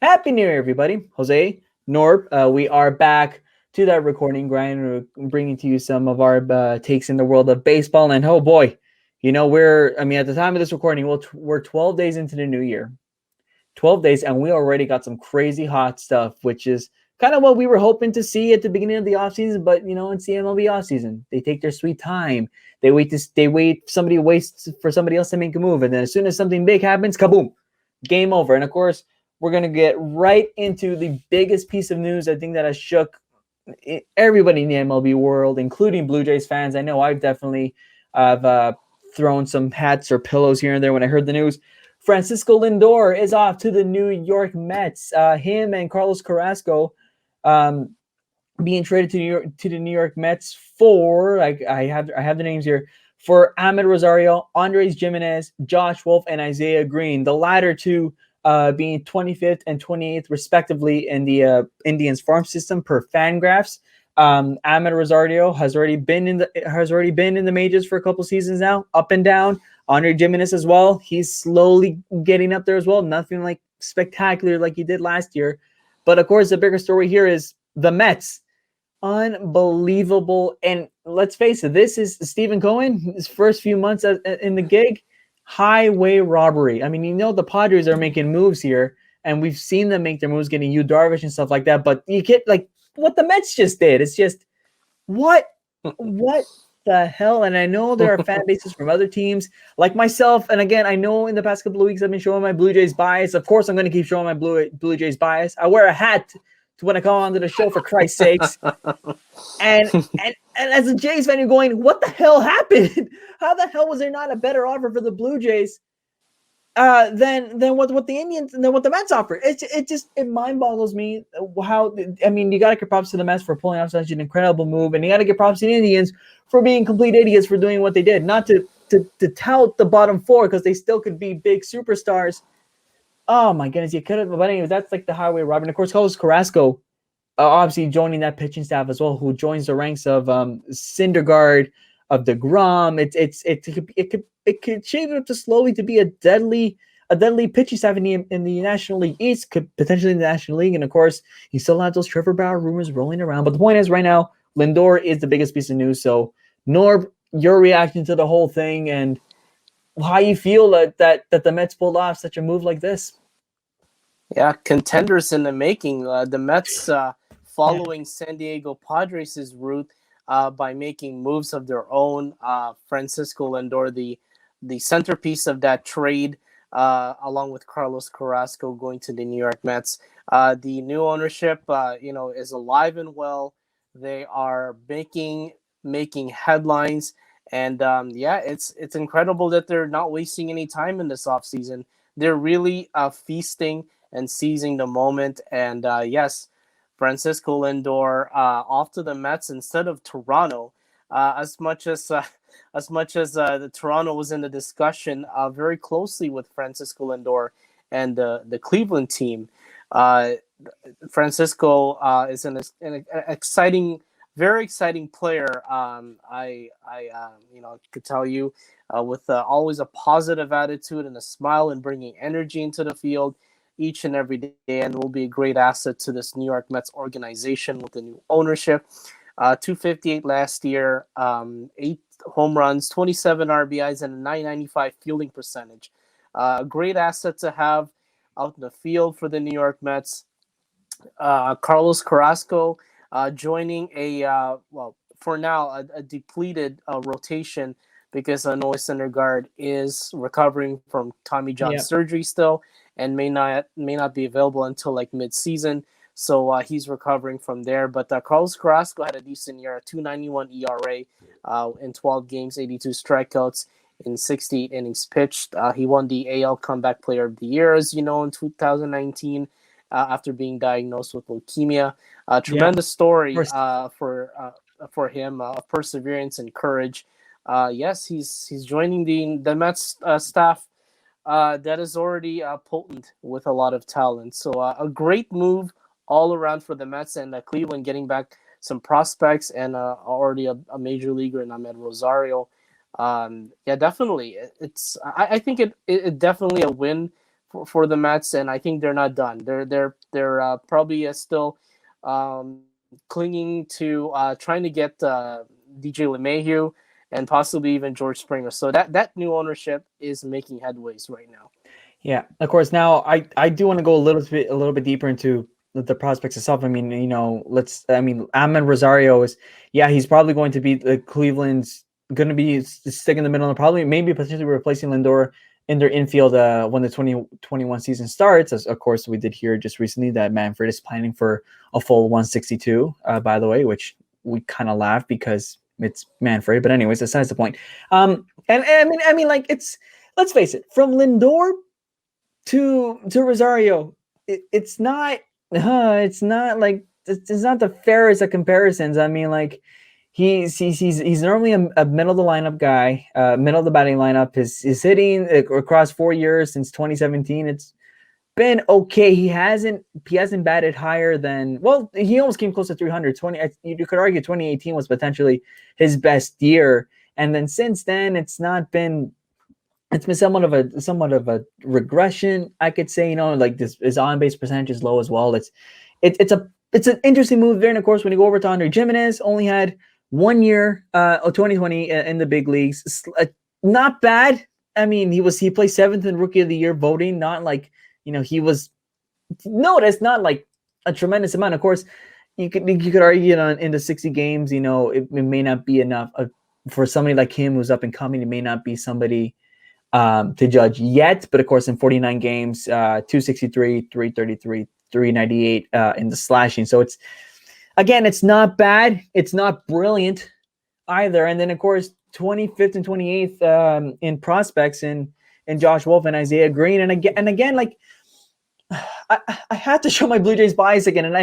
Happy New Year, everybody. Jose, Norb, we are back to that recording grind. We're bringing to you some of our takes in the world of baseball. And oh boy, at the time of this recording, we're 12 days into the new year. 12 days, and we already got some crazy hot stuff, which is kind of what we were hoping to see at the beginning of the offseason. But, it's the MLB offseason. They take their sweet time. Somebody waits for somebody else to make a move. And then as soon as something big happens, kaboom, game over. And of course, we're going to get right into the biggest piece of news, I think, that has shook everybody in the MLB world, including Blue Jays fans. I know I've definitely thrown some hats or pillows here and there when I heard the news. Francisco Lindor is off to the New York Mets. Him and Carlos Carrasco being traded to the New York Mets for, I have the names here, for Amed Rosario, Andres Gimenez, Josh Wolf, and Isaiah Green. The latter two being 25th and 28th respectively in the Indians farm system per Fangraphs. Amed Rosario has already been in the majors for a couple seasons now, up and down. Andre Gimenez as well. He's slowly getting up there as well. Nothing like spectacular like he did last year. But of course, the bigger story here is the Mets. Unbelievable. And let's face it, this is Stephen Cohen, his first few months in the gig. Highway robbery. I mean, the Padres are making moves here, and we've seen them make their moves, getting Yu Darvish and stuff like that. But you get like what the Mets just did. It's just what the hell? And I know there are fan bases from other teams like myself. And again, I know in the past couple of weeks I've been showing my Blue Jays bias. Of course, I'm going to keep showing my Blue Jays bias. I wear a hat to when I come onto the show, for Christ's sakes. And as a Jays fan, you're going, what the hell happened? How the hell was there not a better offer for the Blue Jays than what the Indians and then what the Mets offer? It mind boggles me how. I mean, you got to give props to the Mets for pulling off such an incredible move, and you got to give props to the Indians for being complete idiots for doing what they did. Not to tout the bottom four, because they still could be big superstars. Oh my goodness, you could have. But anyway, that's like the highway robbery. And of course, Carlos Carrasco, obviously joining that pitching staff as well, who joins the ranks of Syndergaard, of DeGrom. It could shape it up to slowly to be a deadly pitching staff in the National League East, could potentially in the National League. And of course, you still have those Trevor Bauer rumors rolling around. But the point is, right now, Lindor is the biggest piece of news. So, Norb, your reaction to the whole thing and how you feel that the Mets pulled off such a move like this? Yeah, contenders in the making. The Mets following San Diego Padres' route by making moves of their own. Francisco Lindor, the centerpiece of that trade, along with Carlos Carrasco going to the New York Mets. The new ownership, is alive and well. They are making headlines. And it's incredible that they're not wasting any time in this offseason. They're really feasting and seizing the moment. And yes, Francisco Lindor off to the Mets instead of Toronto. As much as the Toronto was in the discussion very closely with Francisco Lindor and the Cleveland team. Francisco is an exciting. Very exciting player. I could tell you, with always a positive attitude and a smile and bringing energy into the field each and every day, and will be a great asset to this New York Mets organization with the new ownership. 258 last year, 8 home runs, 27 RBIs, and a 995 fielding percentage. A great asset to have out in the field for the New York Mets. Carlos Carrasco. Joining for now, a depleted rotation, because Noah Syndergaard is recovering from Tommy John surgery still, and may not be available until like mid-season. So he's recovering from there. But Carlos Carrasco had a decent year, a 2.91 ERA in 12 games, 82 strikeouts in 68 innings pitched. He won the AL Comeback Player of the Year, as you know, in 2019. After being diagnosed with leukemia. Tremendous story for him, perseverance and courage. Yes, he's joining the Mets staff that is already potent with a lot of talent. So a great move all around for the Mets, and Cleveland getting back some prospects and already a major leaguer in Amed Rosario. Definitely. I think it definitely a win for the Mets, and I think they're not done. They're probably still clinging to trying to get DJ LeMahieu and possibly even George Springer. So that new ownership is making headways right now. Yeah, of course. Now, I do want to go a little bit deeper into the prospects itself. I mean, Amin Rosario is, yeah, he's probably going to be the Cleveland's going to be sticking in the middle and probably maybe potentially replacing Lindor in their infield when the 2021 season starts. As of course, we did hear just recently that Manfred is planning for a full 162. By the way, which we kind of laugh because it's Manfred. But anyways, besides the point. And I mean, like let's face it, from Lindor to Rosario, it's not like it's not the fairest of comparisons. I mean, like he's normally a middle of the lineup guy, middle of the batting lineup. His hitting across 4 years since 2017, it's been okay. He hasn't batted higher than, well, he almost came close to 300. You could argue 2018 was potentially his best year, and then since then it's been somewhat of a regression, I could say. Like his on base percentage is low as well. It's an interesting move there. And of course, when you go over to Andre Gimenez, only had 1 year, 2020 in the big leagues. Not bad. I mean, he placed 7th in Rookie of the Year voting. Not like he was. No, that's not like a tremendous amount. Of course, you could argue in the 60 games. It may not be enough for somebody like him who's up and coming. It may not be somebody to judge yet, but of course in 49 games, 263, 333, 398 in the slashing. So it's not bad. It's not brilliant either. And then of course 25th and 28th in prospects in Josh Wolf and Isaiah Green. And again, like I have to show my Blue Jays bias again, and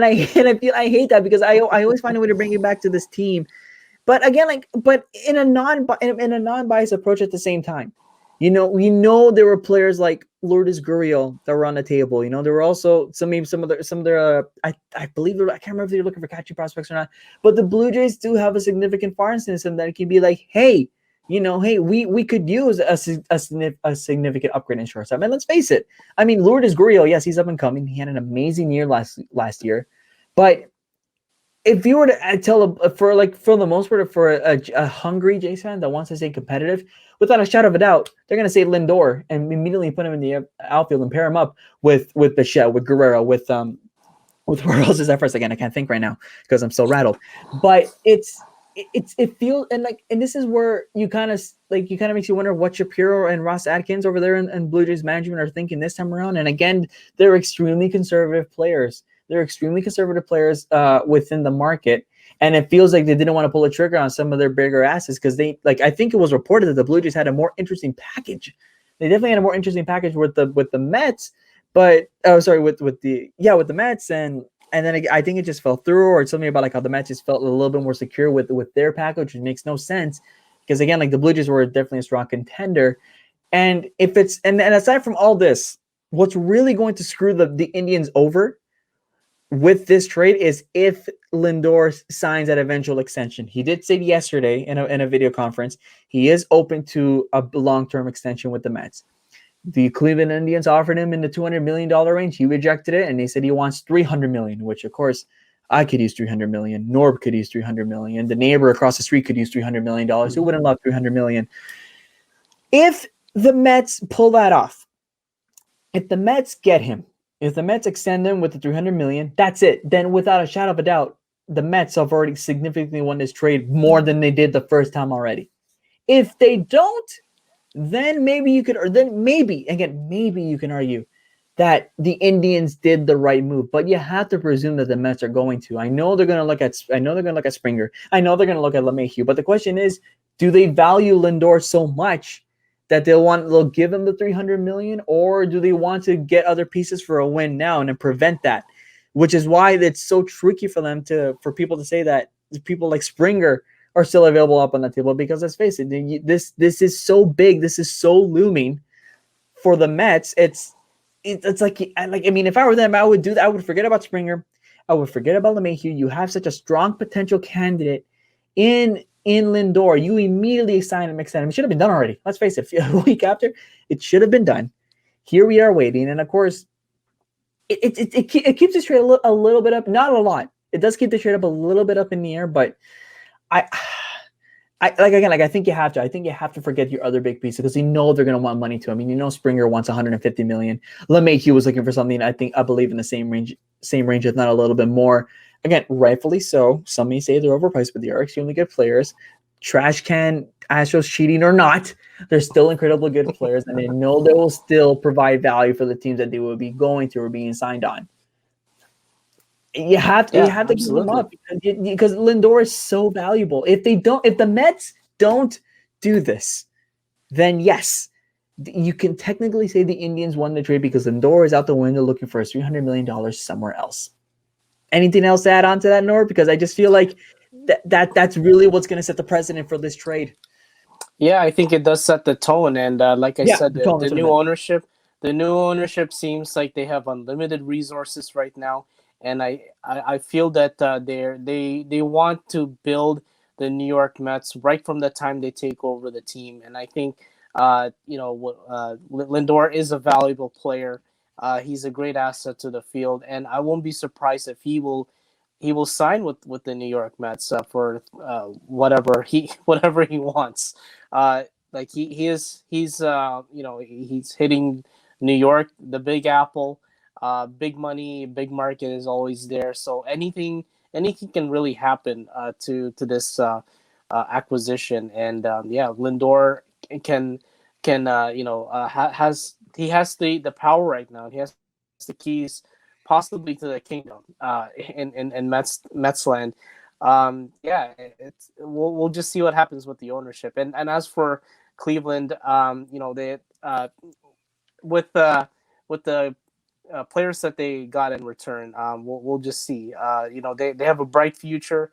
I hate that because I always find a way to bring it back to this team. But again, but in a non-biased approach at the same time. There were players like Lourdes Gurriel that were on the table. There were also some of their I believe I can't remember if they're looking for catching prospects or not. But the Blue Jays do have a significant farm system that can be like, hey, we could use a significant upgrade in shortstop. And let's face it, I mean, Lourdes Gurriel, yes, he's up and coming. He had an amazing year last year, but if you were to tell for the most part for a hungry Jays fan that wants to stay competitive, without a shadow of a doubt, they're going to say Lindor and immediately put him in the outfield and pair him up with Bichette, with Guerrero, with who else is that first? Again, I can't think right now because I'm so rattled. But it feels and this is where you kind of makes you wonder what Shapiro and Ross Atkins over there and Blue Jays management are thinking this time around. And again, they're extremely conservative players. They're extremely conservative players within the market. And it feels like they didn't want to pull a trigger on some of their bigger assets because I think it was reported that the Blue Jays had a more interesting package. They definitely had a more interesting package with the Mets, but with the Mets and then I think it just fell through, or something about how the Mets just felt a little bit more secure with their package, which makes no sense because again, the Blue Jays were definitely a strong contender. And if it's and aside from all this, what's really going to screw the Indians over with this trade is if Lindor signs that eventual extension. He did say yesterday in a video conference he is open to a long-term extension with the Mets. The Cleveland Indians offered him in the $200 million range. He rejected it, and they said he wants $300 million, which of course I could use $300 million. Norbz could use $300 million. The neighbor across the street could use $300 million. Who wouldn't love $300 million? If the Mets pull that off, if the Mets get him, if the Mets extend him with the $300 million, that's it. Then without a shadow of a doubt, the Mets have already significantly won this trade more than they did the first time already. If they don't, then maybe you can argue that the Indians did the right move. But you have to presume that the Mets are going to. I know they're going to look at Springer. I know they're going to look at LeMahieu. But the question is, do they value Lindor so much that they'll give him the $300 million, or do they want to get other pieces for a win now and then prevent that? Which is why it's so tricky for them for people to say that people like Springer are still available up on the table, because let's face it, this is so big, this is so looming for the Mets. It's like I mean, if I were them, I would do that. I would forget about Springer. I would forget about LeMahieu. You have such a strong potential candidate in Lindor. You immediately sign him, extend him. It should have been done already. Let's face it, a week after, it should have been done. here we are waiting, and of course, it keeps the trade a little bit up, not a lot. It does keep the trade up a little bit up in the air, but I I think you have to. I think you have to forget your other big pieces because you know they're going to want money too. I mean, you know Springer wants 150 million. LeMahieu was looking for something. I believe in the same range, if not a little bit more. Again, rightfully so. Some may say they're overpriced, but they are extremely good players. Trash can Astros cheating or not, they're still incredibly good players, and they know they will still provide value for the teams that they will be going to or being signed on. You have to give them up because Lindor is so valuable. If the Mets don't do this, then yes, you can technically say the Indians won the trade because Lindor is out the window looking for $300 million somewhere else. Anything else to add on to that, Norbz? Because I just feel like that's really what's going to set the precedent for this trade. Yeah, I think it does set the tone, and like I said, the new ownership seems like they have unlimited resources right now, and I feel that they want to build the New York Mets right from the time they take over the team, and I think Lindor is a valuable player. He's a great asset to the field, and I won't be surprised if he will sign with the New York Mets for whatever he wants. Like he's hitting New York, the Big Apple, big money, big market is always there. So anything can really happen to this acquisition, and Lindor has the power right now. He has the keys possibly to the kingdom in Mets land. We'll just see what happens with the ownership. And as for Cleveland, they with the players that they got in return, we'll just see. They have a bright future.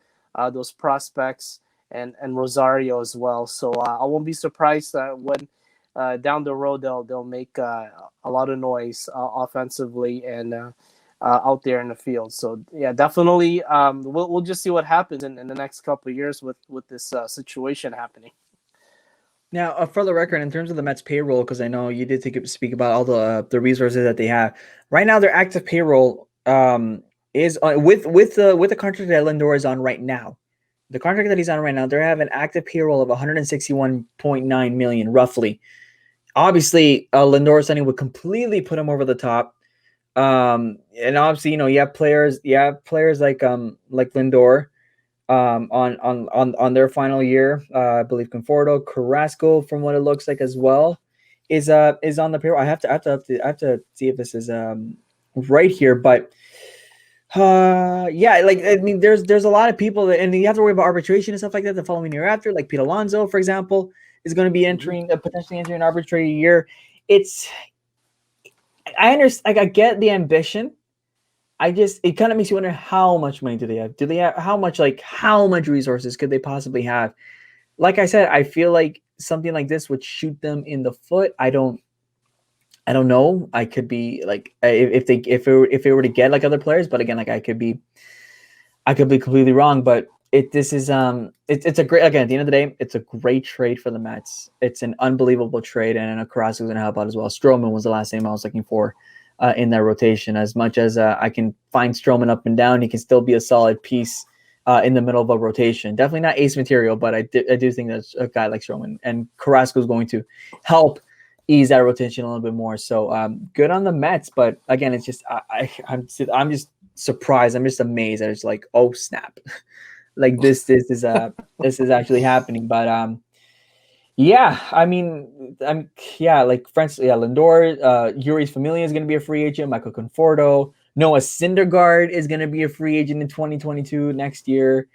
Those prospects and Rosario as well. So I won't be surprised when down the road they'll make a lot of noise offensively and out there in the field. So yeah, definitely we'll just see what happens in the next couple of years with this situation happening. Now, for the record, in terms of the Mets payroll, because I know you did speak about all the resources that they have right now, their active payroll is with the contract that Lindor is on right now. The contract that he's on right now, they have an active payroll of 161.9 million, roughly. Obviously, Lindor signing would completely put him over the top. And obviously, you have players like Lindor on their final year. I believe Conforto, Carrasco, from what it looks like as well, is on the payroll. I have to see if this is right here, but there's a lot of people and you have to worry about arbitration and stuff like that the following year after. Like Pete Alonso, for example, is going to be potentially entering an arbitration year. I understand. I get the ambition. It kind of makes you wonder how much money do they have? How much resources could they possibly have? Like I said, I feel like something like this would shoot them in the foot. I don't know. I could be like if they were to get like other players, but again, like I could be completely wrong. But it's a great, again, at the end of the day, it's a great trade for the Mets. It's an unbelievable trade, and Carrasco is going to help out as well. Stroman was the last name I was looking for in that rotation. As much as I can find Stroman up and down, he can still be a solid piece in the middle of a rotation. Definitely not ace material, but I do think that a guy like Stroman and Carrasco is going to help ease that rotation a little bit more. So good on the Mets, but again, it's just I'm just surprised. I'm just amazed that it's like, oh snap. Like this is actually happening, but like Lindor, Yuri's Familia is going to be a free agent. Michael Conforto, Noah Syndergaard is going to be a free agent in 2022 next year.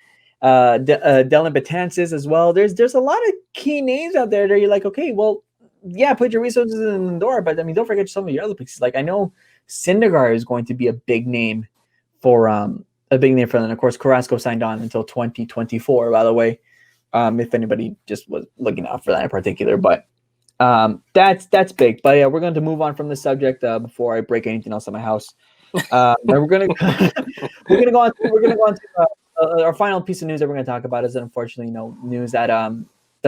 Dylan Betances as well. There's a lot of key names out there that you're like, okay, well, yeah, put your resources in Lindor, but I mean, don't forget some of your other pieces. Like I know Syndergaard is going to be a big name for them. And of course, Carrasco signed on until 2024, by the way, if anybody just was looking out for that in particular. But that's big. But yeah, we're going to move on from the subject before I break anything else in my house. We're going to go on to our final piece of news that we're going to talk about is unfortunately news that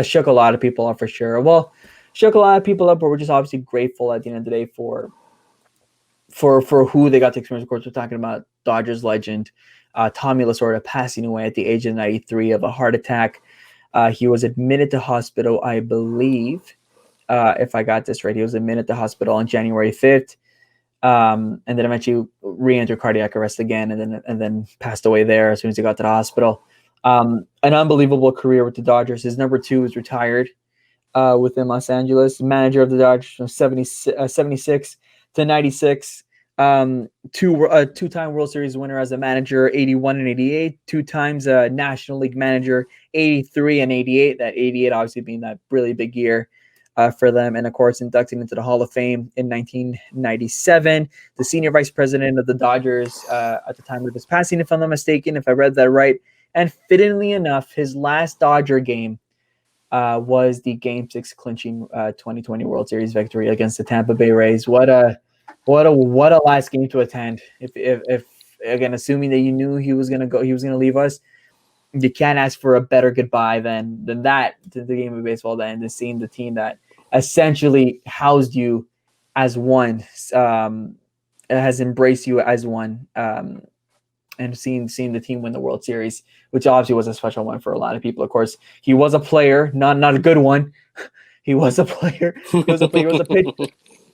shook a lot of people up for sure. Well, shook a lot of people up, but we're just obviously grateful at the end of the day for who they got to experience. Of course, we're talking about Dodgers legend Tommy Lasorda passing away at the age of 93 of a heart attack. He was admitted to hospital, I believe, if I got this right. He was admitted to hospital on January 5th, and then eventually re-entered cardiac arrest again, and then passed away there as soon as he got to the hospital. An unbelievable career with the Dodgers. His number 2 is retired within Los Angeles. Manager of the Dodgers from 76 to 96. Two-time World Series winner as a manager, 81 and 88. 2 times a National League manager, 83 and 88. That 88 obviously being that really big year for them. And of course, inducted into the Hall of Fame in 1997. The senior vice president of the Dodgers at the time of his passing, if I'm not mistaken, if I read that right. And fittingly enough, his last Dodger game was the Game 6 clinching 2020 World Series victory against the Tampa Bay Rays. What a last game to attend. If again, assuming that you knew he was gonna leave us, you can't ask for a better goodbye than that to the game of baseball. Then to seeing the team that essentially housed you as one, has embraced you as one, and seeing the team win the World Series, which obviously was a special one for a lot of people. Of course, he was a player, not a good one. He was a player. He was a pitcher.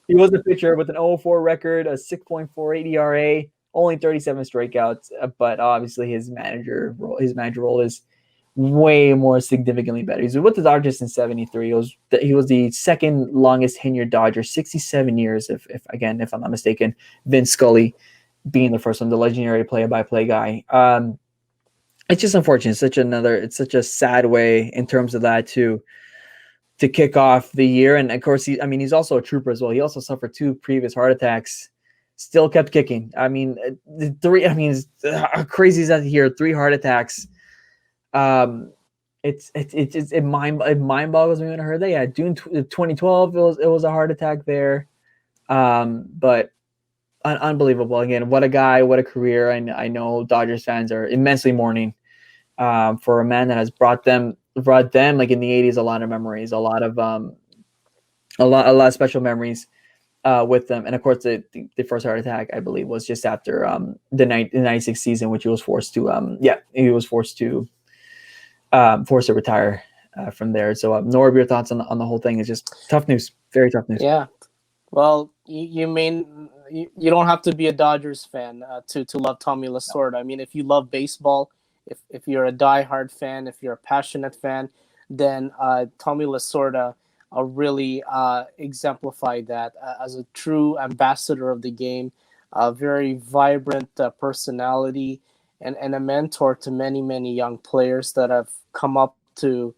He was a pitcher with an 0-4 record, a 6.48 ERA, only 37 strikeouts. But obviously, his manager role is way more significantly better. He's with the Dodgers since '73. He was the second longest tenured Dodger, 67 years. If I'm not mistaken, Vince Scully being the first one, the legendary play-by-play guy. It's just unfortunate. It's such a sad way in terms of that to kick off the year. And of course, he's also a trooper as well. He also suffered 2 previous heart attacks, still kept kicking. It's crazy as that here, 3 heart attacks. It mind boggles me when I heard that. Yeah, June 2012, it was a heart attack there. But unbelievable. Again, what a guy, what a career. And I know Dodgers fans are immensely mourning for a man that has brought them like in the 80s a lot of memories, a lot of special memories with them. And of course, the first heart attack, I believe, was just after the 96 season, which he was forced to retire from there. So Norbz, your thoughts on the whole thing? Is just tough news, very tough news. Yeah, well, you don't have to be a Dodgers fan to love Tommy Lasorda. I mean, if you love baseball, if you're a diehard fan, if you're a passionate fan, then Tommy Lasorda really exemplified that as a true ambassador of the game, a very vibrant personality, and a mentor to many, many young players that have come up to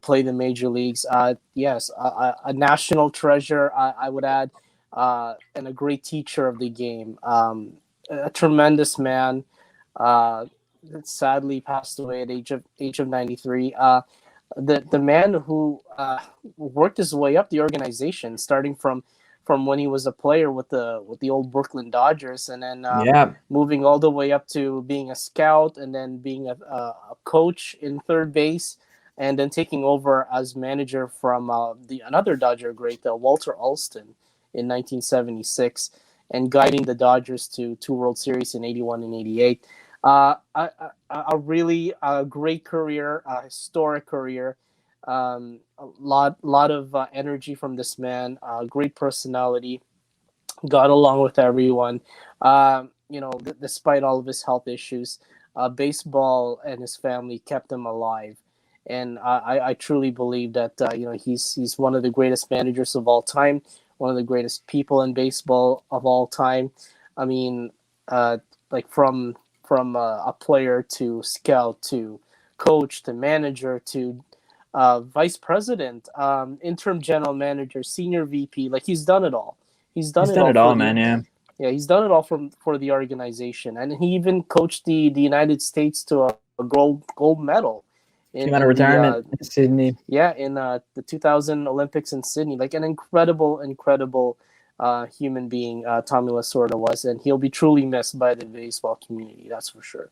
play the major leagues. Yes, a national treasure, I would add, and a great teacher of the game. A tremendous man. That sadly passed away at age of 93. The man who worked his way up the organization, starting from when he was a player with the old Brooklyn Dodgers, and then moving all the way up to being a scout, and then being a coach in third base, and then taking over as manager from another Dodger great, Walter Alston, in 1976, and guiding the Dodgers to 2 World Series in '81 and '88. A really great career, a historic career. A lot of energy from this man. Great personality. Got along with everyone. Despite all of his health issues, baseball and his family kept him alive. And I truly believe that he's one of the greatest managers of all time, one of the greatest people in baseball of all time. I mean, from a player to scout to coach to manager to vice president, interim general manager, senior VP, he's done it all. He's done it all, man. Yeah, he's done it all for the organization, and he even coached the United States to a gold medal. Came out of retirement in Sydney. Yeah, in the 2000 Olympics in Sydney. An incredible human being Tommy Lasorda was, and he'll be truly missed by the baseball community, that's for sure.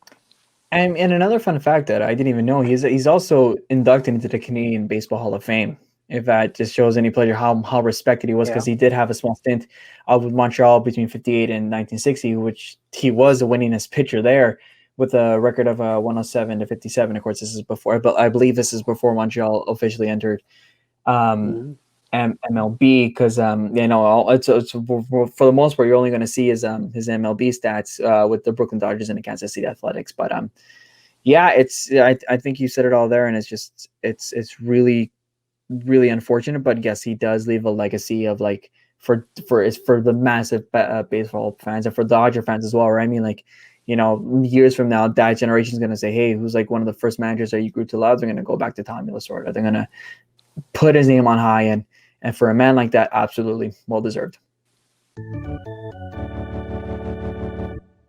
And another fun fact that I didn't even know, he's also inducted into the Canadian Baseball Hall of Fame if that just shows any player how respected he was, because he did have a small stint with Montreal between 58 and 1960, which he was the winningest pitcher there with a record of 107 to 57. Of course, this is before, but I believe this is before Montreal officially entered MLB, because it's for the most part you're only going to see his MLB stats with the Brooklyn Dodgers and the Kansas City Athletics. But I think you said it all there, and it's really, really unfortunate. But yes, he does leave a legacy of like for the massive baseball fans and for Dodger fans as well, right? I mean, like, years from now, that generation is going to say, hey, who's like one of the first managers that you grew to love? They're going to go back to Tommy Lasorda. They're going to put his name on high, and for a man like that, absolutely well deserved.